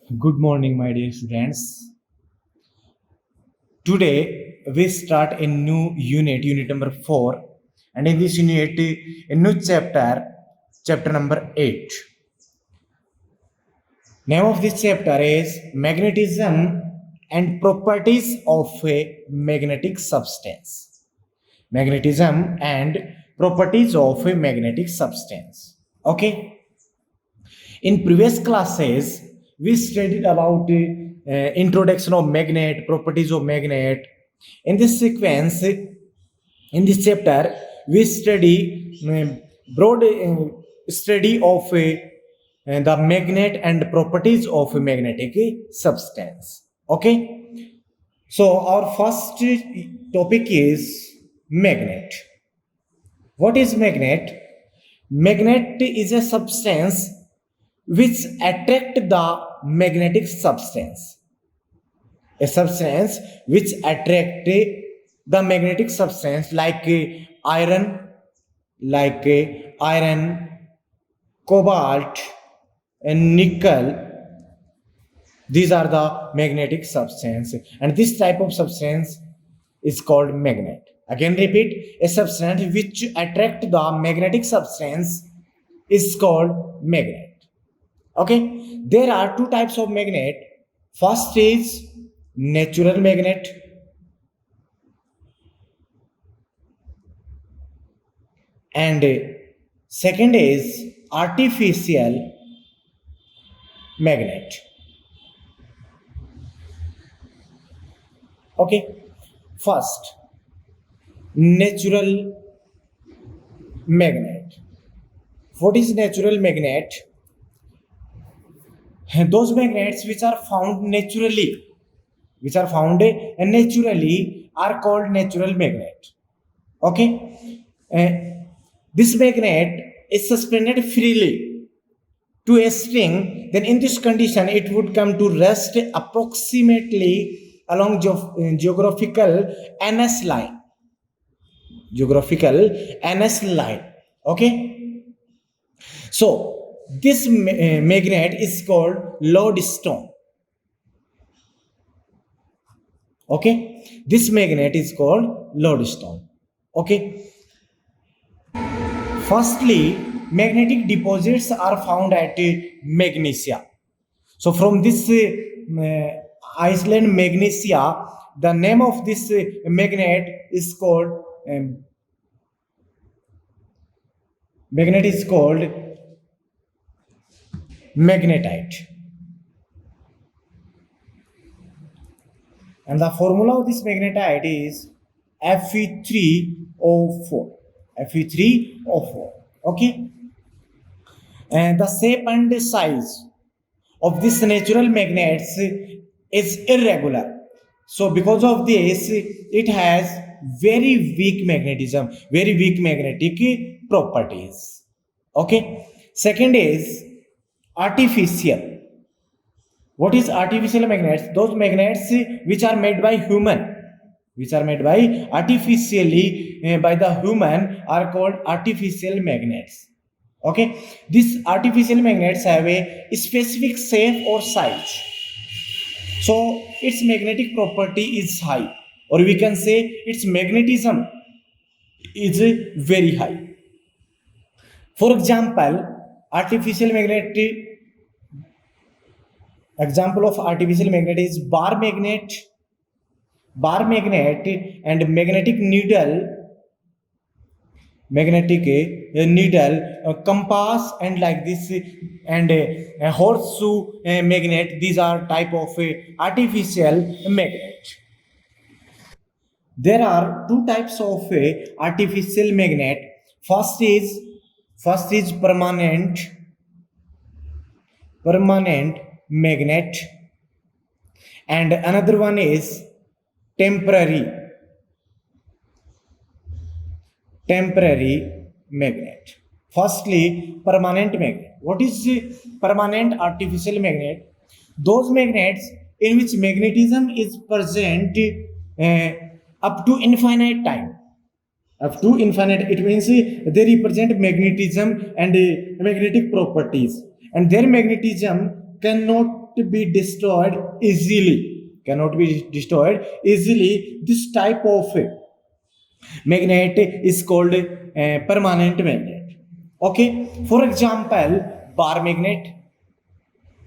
Good morning, my dear students. Today we start a new unit number 4, and in this unit, a new chapter number 8. Name of this chapter is Magnetism and Properties of a Magnetic Substance. Magnetism and Properties of a Magnetic Substance. Okay. In previous classes, we studied about introduction of magnet, properties of magnet. In this sequence, in this chapter, we study broad study of the magnet and properties of a magnetic substance. Okay, so our first topic is magnet. What is magnet? Magnet is a substance which attract the magnetic substance. A substance which attract the magnetic substance like like iron, cobalt, and nickel. These are the magnetic substance, and this type of substance is called magnet. Again, repeat: a substance which attract the magnetic substance is called magnet. Okay, there are two types of magnet. First is natural magnet, and second is artificial magnet. Okay, first, natural magnet. What is natural magnet? Those magnets which are found naturally are called natural magnet. Okay. This magnet is suspended freely to a string. Then in this condition it would come to rest approximately along geographical ns line. Okay, so this magnet is called lodestone. Okay, this magnet is called lodestone. Okay, firstly, magnetic deposits are found at Magnesia. So from this island Magnesia, the name of this magnet is called magnetite. And the formula of this magnetite is Fe3O4. Fe3O4. Okay. And the shape and size of this natural magnets is irregular. So because of this, it has very weak magnetism, very weak magnetic properties. Okay. Second is artificial. What is artificial magnets? Those magnets which are made by artificially by the human are called artificial magnets. Okay, these artificial magnets have a specific shape or size, so its magnetic property is high, or we can say its magnetism is very high. For example, artificial magnet example of artificial magnet is bar magnet and needle, compass, and like this, and a horseshoe magnet. These are type of artificial magnet. There are two types of artificial magnet. First is permanent magnet, and another one is temporary magnet. Firstly, permanent magnet. What is permanent artificial magnet? Those magnets in which magnetism is present up to infinite time. Up to infinite, it means they represent magnetism and magnetic properties, and their magnetism cannot be destroyed easily. Cannot be destroyed easily. This type of magnet is called permanent magnet. Okay. For example, bar magnet.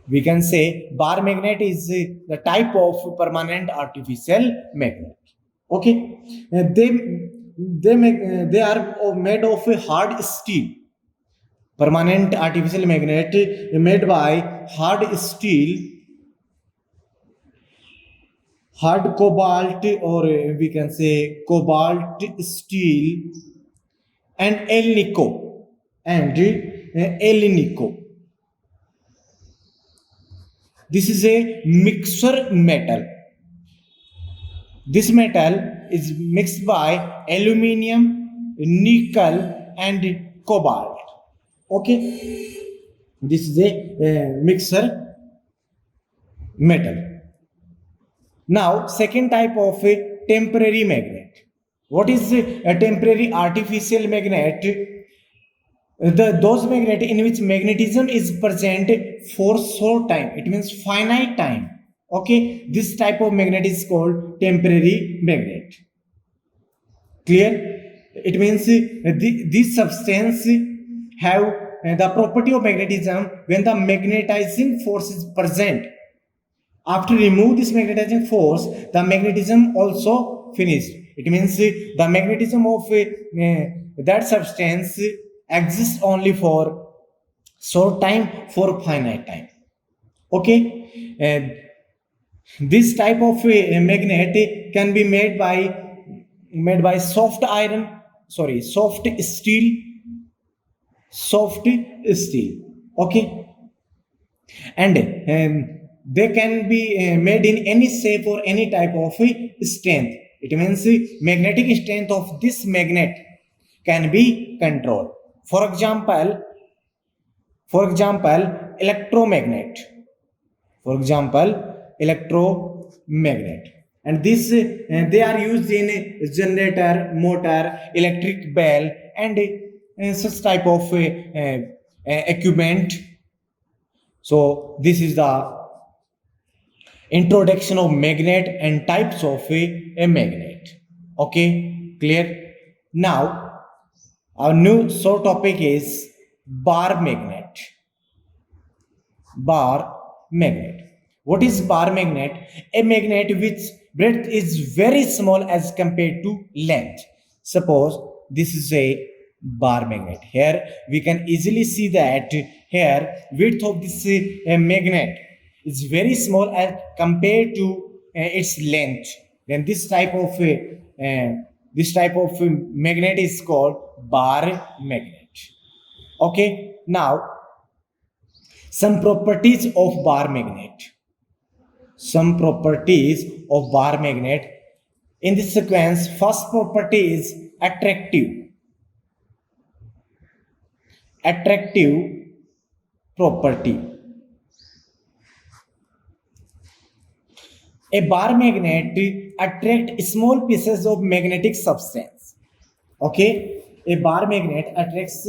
We can say bar magnet is the type of permanent artificial magnet. Okay. They are made of a hard steel. Permanent artificial magnet made by hard steel, hard cobalt, or we can say cobalt steel, and elnico. This is a mixture metal. This metal is mixed by aluminium, nickel, and cobalt. Okay, this is a mixture metal. Now, second type of a temporary magnet. What is a temporary artificial magnet? Those magnet in which magnetism is present for short time. It means finite time. Okay, this type of magnet is called temporary magnet. Clear? It means this substance have the property of magnetism when the magnetizing force is present. After remove this magnetizing force, the magnetism also finished. It means the magnetism of that substance exists only for short time, for finite time. Okay, this type of magnet can be made by soft steel. Okay, and they can be made in any shape or any type of strength. It means magnetic strength of this magnet can be controlled. For example, electromagnet. For example, electromagnet. And this they are used in generator, motor, electric bell, and such type of equipment. So this is the introduction of magnet and types of a magnet. Okay, clear? Now, our new short topic is bar magnet. Bar magnet. What is bar magnet? A magnet which breadth is very small as compared to length. Suppose this is a bar magnet. Here we can easily see that here width of this magnet is very small as compared to its length. Then this type of magnet is called bar magnet. Okay. Now, some properties of bar magnet. Some properties of bar magnet. In this sequence, first property is attractive. Attractive property. A bar magnet attracts small pieces of magnetic substance. Okay, a bar magnet attracts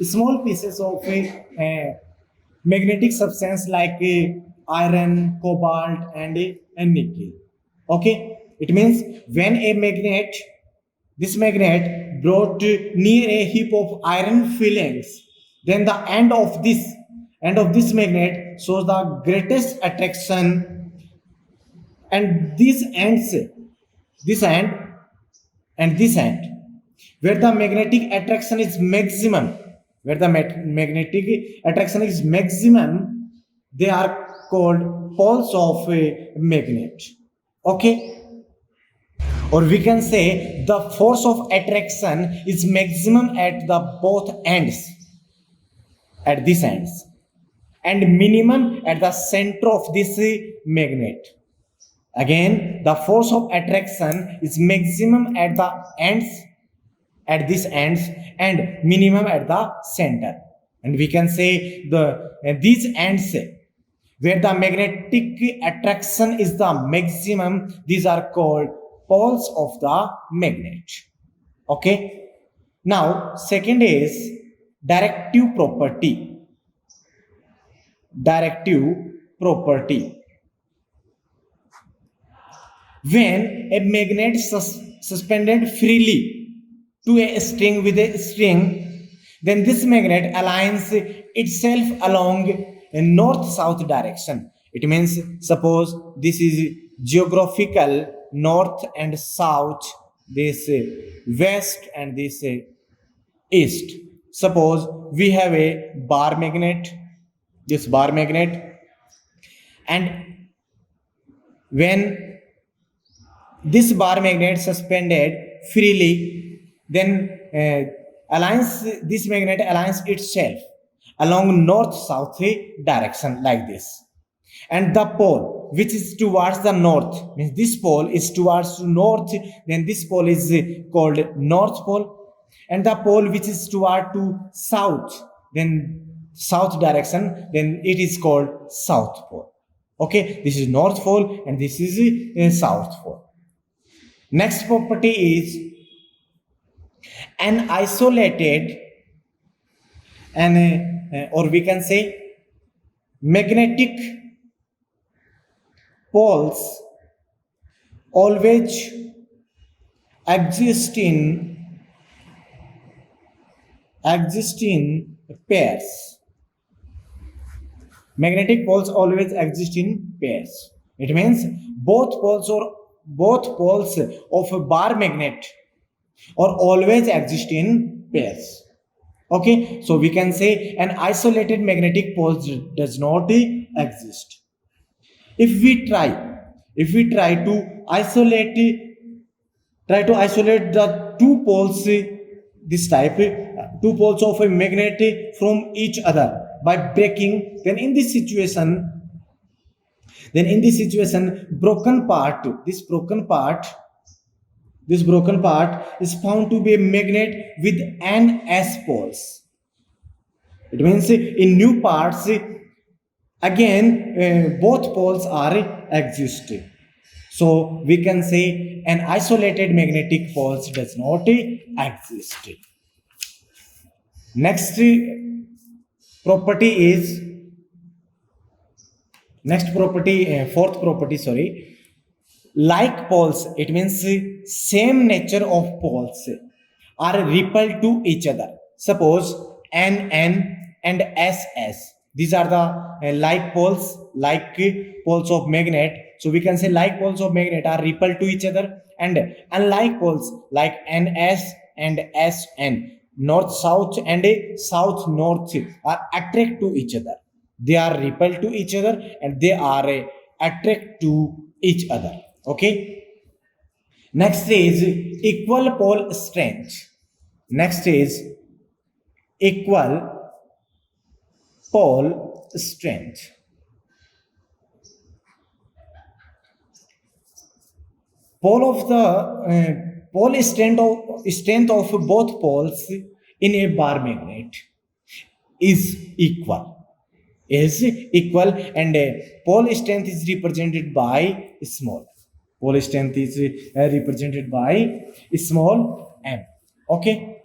small pieces of magnetic substance like iron, cobalt, and nickel. Okay, it means when this magnet brought near a heap of iron filings, then the end of this magnet shows the greatest attraction, and this end, where the magnetic attraction is maximum, they are called poles of a magnet. Okay, or we can say the force of attraction is maximum at the both ends, at these ends, and minimum at the center of this magnet. Again, the force of attraction is maximum at the ends, at these ends, and minimum at the center. And we can say these ends where the magnetic attraction is the maximum, these are called poles of the magnet. Okay. Now, second is directive property. Directive property. When a magnet suspended freely to a string with a string, then this magnet aligns itself along a north-south direction. It means suppose this is geographical north and south, this west and this east. Suppose we have a bar magnet, this bar magnet, and when this bar magnet suspended freely, then this magnet aligns itself along north-south direction like this. And the pole which is towards the north, means this pole is towards north, then this pole is called north pole. And the pole which is toward to south, then south direction, then it is called south pole. Okay, this is north pole and this is south pole. Next property is an isolated or we can say magnetic poles always exist in pairs. Magnetic poles always exist in pairs. It means both poles of a bar magnet or always exist in pairs. Okay, so we can say an isolated magnetic pole does not exist. If we try to isolate the two poles, this type, two poles of a magnet from each other by breaking, then in this situation broken part is found to be a magnet with n s poles. It means in new parts again both poles are existing. So we can say an isolated magnetic pole does not exist. Next property is fourth property, sorry. Like poles, it means same nature of poles are repelled to each other. Suppose N and SS. These are the like poles of magnet. So we can say like poles of magnet are repelled to each other, and unlike poles like NS and SN, north south and south north, are attract to each other. They are repelled to each other and they are attract to each other. Okay. Next is equal pole strength. Next is equal pole strength. Pole strength of both poles in a bar magnet is equal. And pole strength is represented by small. Pole strength is represented by small m. Okay.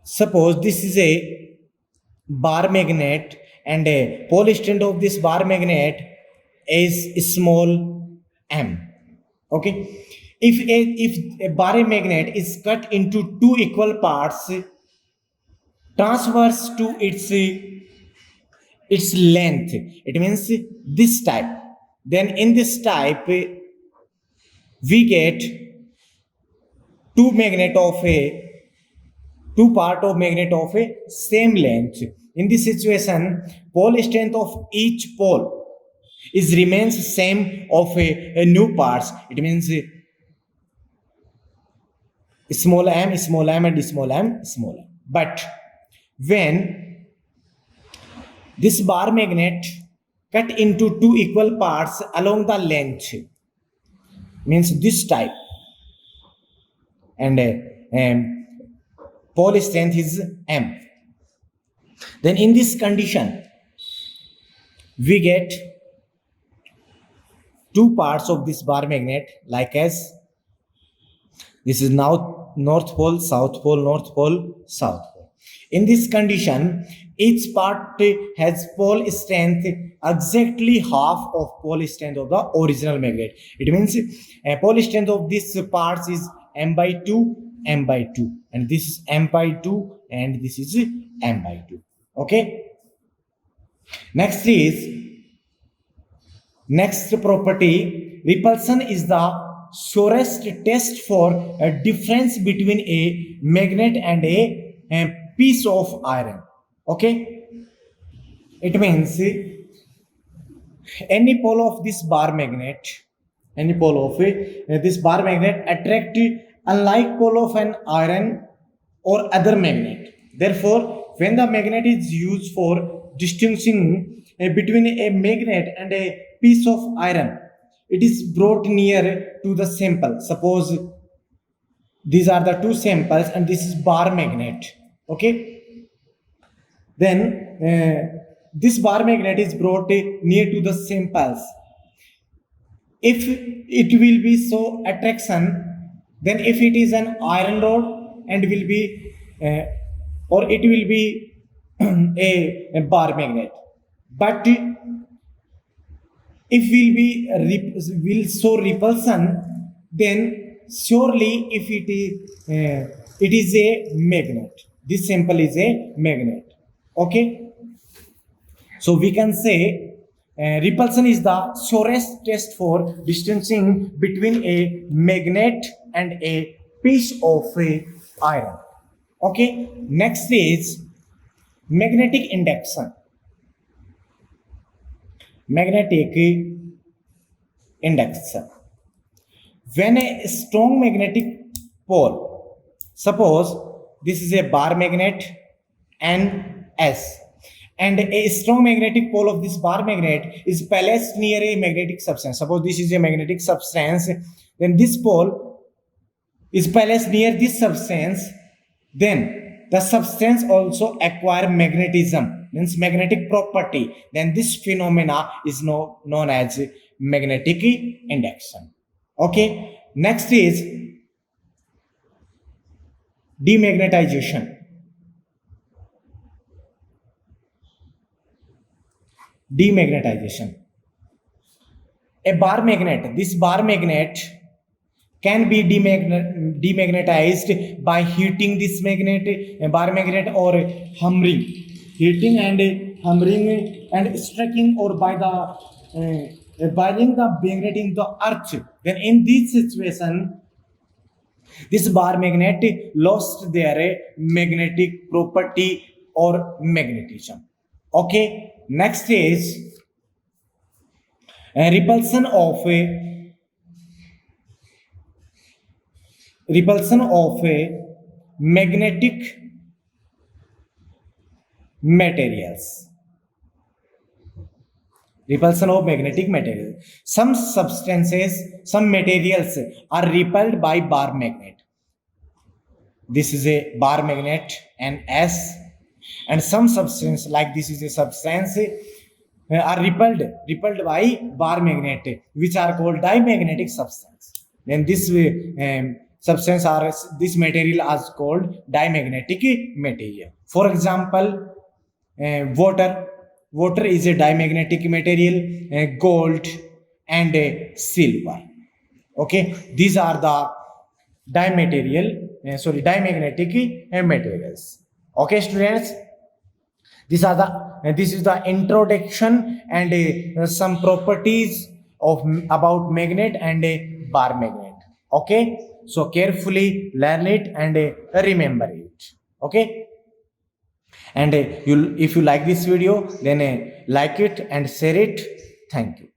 Suppose this is a bar magnet and a pole strength of this bar magnet is small m. Okay. If a bar magnet is cut into two equal parts, transverse to its length, it means this type, then in this type we get two part of magnet of a same length. In this situation, pole strength of each pole remains same of a new parts. It means small m and small m. But when this bar magnet cut into two equal parts along the length, means this type, and pole strength is m, then in this condition we get two parts of this bar magnet like as this is now north pole, south pole, north pole, south pole. In this condition, each part has pole strength exactly half of pole strength of the original magnet. It means pole strength of this parts is m by 2, m by 2, and this is m by 2, and this is m by 2. Okay. Next property, repulsion is the surest test for a difference between a magnet and a piece of iron. Okay, it means any pole of this bar magnet, attract unlike pole of an iron or other magnet. Therefore, when the magnet is used for distinguishing between a magnet and a piece of iron, it is brought near to the sample. Suppose these are the two samples and this is bar magnet. Okay, then this bar magnet is brought near to the samples. If it will be so attraction, then if it is an iron rod and will be or it will be a bar magnet, but if will show repulsion, then surely if it is a magnet. This sample is a magnet. Okay, so we can say repulsion is the surest test for distancing between a magnet and a piece of iron. Okay, next is magnetic induction. Magnetic induction. When a strong magnetic pole, suppose this is a bar magnet NS, and a strong magnetic pole of this bar magnet is placed near a magnetic substance. Suppose this is a magnetic substance, then this pole is placed near this substance, then the substance also acquire magnetism, means magnetic property. Then this phenomena is known as magnetic induction. Okay, next is demagnetization. Demagnetization. A bar magnet, this bar magnet can be demagnetized by heating this bar magnet, or hammering, heating and hammering and striking, or by the binding the magnet in the earth. Then in this situation, this bar magnet lost their magnetic property or magnetism. Okay, next is repulsion of magnetic materials. Repulsion of magnetic materials. Some materials are repelled by bar magnet. This is a bar magnet NS, and some substance like this is a substance are repelled by bar magnet, which are called dimagnetic substance. Then this this material is called dimagnetic material. For example, water is a dimagnetic material, gold and silver. Okay, these are the dimagnetic materials. Okay, students, this is the introduction and some properties about magnet and bar magnet. Okay, so carefully learn it and remember it. Okay, and if you like this video, then like it and share it. Thank you.